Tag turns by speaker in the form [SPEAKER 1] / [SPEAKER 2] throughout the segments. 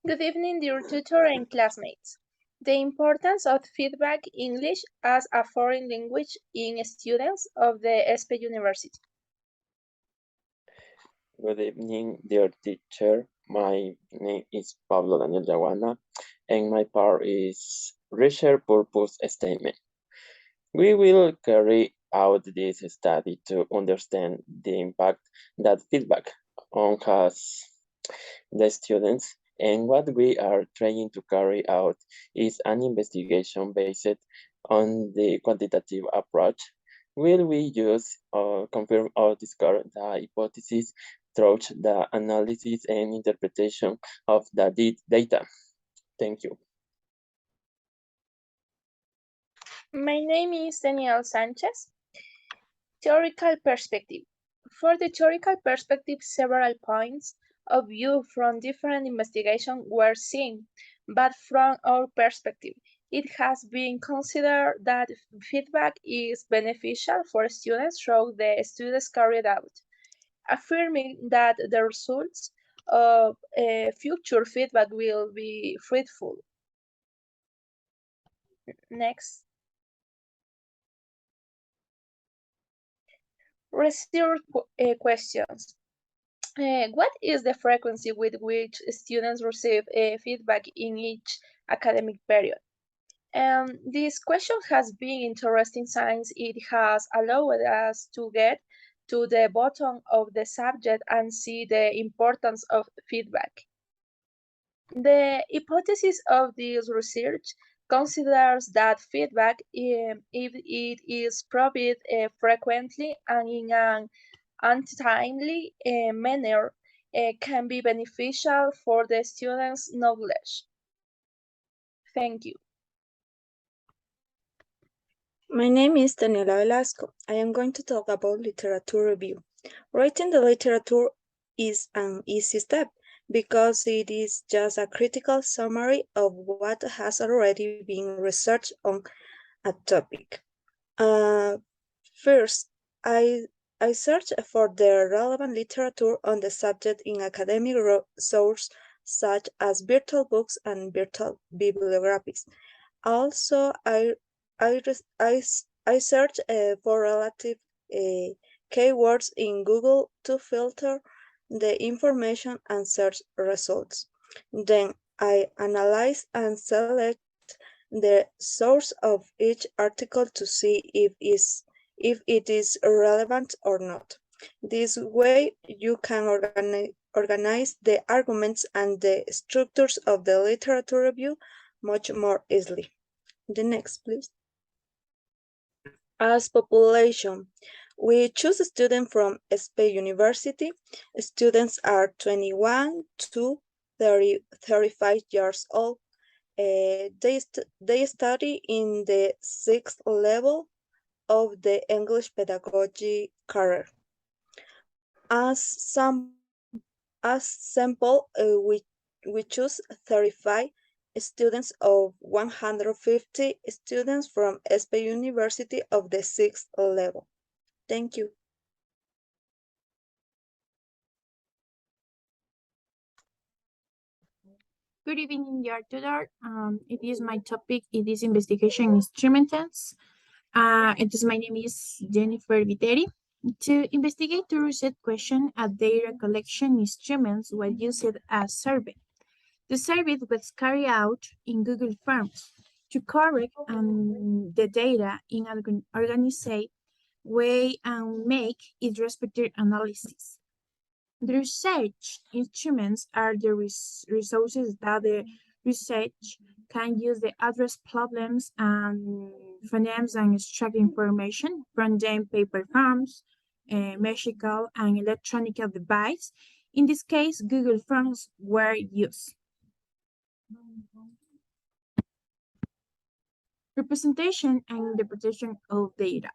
[SPEAKER 1] Good evening, dear tutor and classmates. The importance of feedback English as a foreign language in students of the ESPE University.
[SPEAKER 2] Good evening, dear teacher. My name is Pablo Daniel Yaguana, and my part is research purpose statement. We will carry out this study to understand the impact that feedback on has the students, and what we are trying to carry out is an investigation based on the quantitative approach. Will we use or confirm or discard the hypothesis through the analysis and interpretation of the data? Thank you.
[SPEAKER 1] My name is Daniel Sanchez. Theoretical perspective. For the theoretical perspective, several points of view from different investigations were seen, but from our perspective, it has been considered that feedback is beneficial for students through the studies carried out, affirming that the results of future feedback will be fruitful. Next. Research questions. What is the frequency with which students receive feedback in each academic period? This question has been interesting since it has allowed us to get to the bottom of the subject and see the importance of feedback. The hypothesis of this research considers that feedback, if it is provided frequently and in an untimely manner, can be beneficial for the student's knowledge. Thank you.
[SPEAKER 3] My name is Daniela Velasco. I am going to talk about literature review. Writing the literature is an easy step because it is just a critical summary of what has already been researched on a topic. First, I search for the relevant literature on the subject in academic sources such as virtual books and virtual bibliographies. Also, I search for relative keywords in Google to filter the information and search results. Then I analyze and select the source of each article to see if it is relevant or not. This way, you can organize the arguments and the structures of the literature review much more easily. The next, please. As population, we choose students from ESPE University. Students are 21 to 35 years old. They study in the 6th level of the English pedagogy career. As sample, we choose 35 students of 150 students from ESPE University of the 6th level. Thank you.
[SPEAKER 4] Good evening, dear tutor. It is my topic. It is investigation instruments. My name is Jennifer Viteri. To investigate the reset question, a data collection instruments was used as survey. The survey was carried out in Google Forms to correct the data in an organized way and make its respective analysis. The research instruments are the resources that the research can use to address problems and phonemes and extract information from them paper forms, mechanical and electronic devices. In this case, Google Forms were used. Representation and interpretation of data.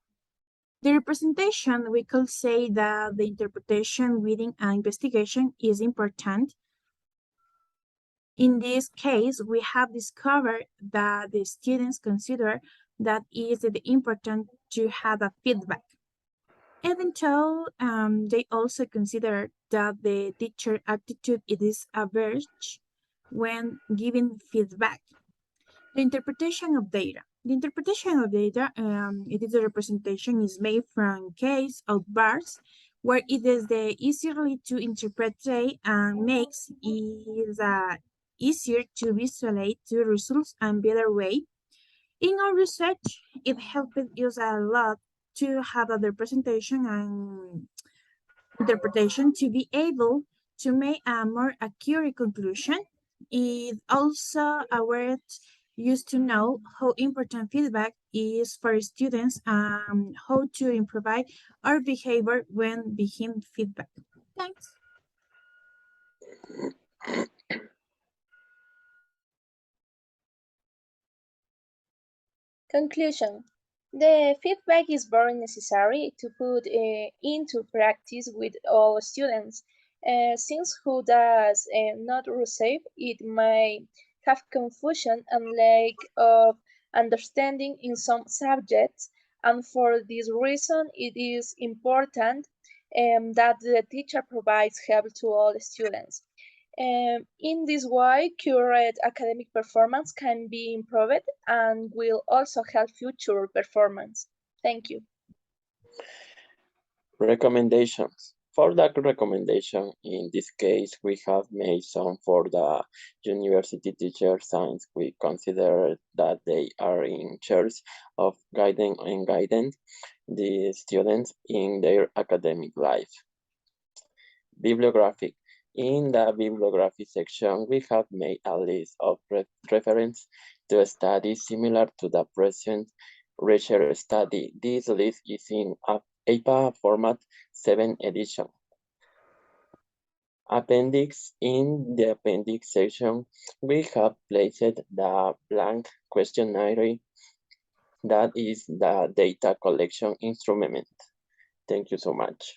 [SPEAKER 4] The representation, we could say that the interpretation, reading, and investigation is important. In this case, we have discovered that the students consider that it is important to have a feedback. Even though they also consider that the teacher attitude is average, when giving feedback. The interpretation of data. The interpretation of data, it is a representation is made from case of bars where it is the easily to interpret data and makes it easier to visualize the results and better way. In our research, it helped us a lot to have a representation and interpretation to be able to make a more accurate conclusion. It also aware used to know how important feedback is for students and how to improve our behavior when being feedback. Thanks.
[SPEAKER 1] Conclusion. The feedback is very necessary to put into practice with all students, since who does not receive it may have confusion and lack of understanding in some subjects, and for this reason it is important that the teacher provides help to all students. In this way, current academic performance can be improved and will also help future performance. Thank you.
[SPEAKER 2] Recommendations. For that recommendation, in this case, we have made some for the university teachers since we consider that they are in charge of guiding the students in their academic life. Bibliographic. In the bibliography section, we have made a list of reference to studies similar to the present research study. This list is in APA format 7 edition. Appendix. In the appendix section, we have placed the blank questionnaire that is the data collection instrument. Thank you so much.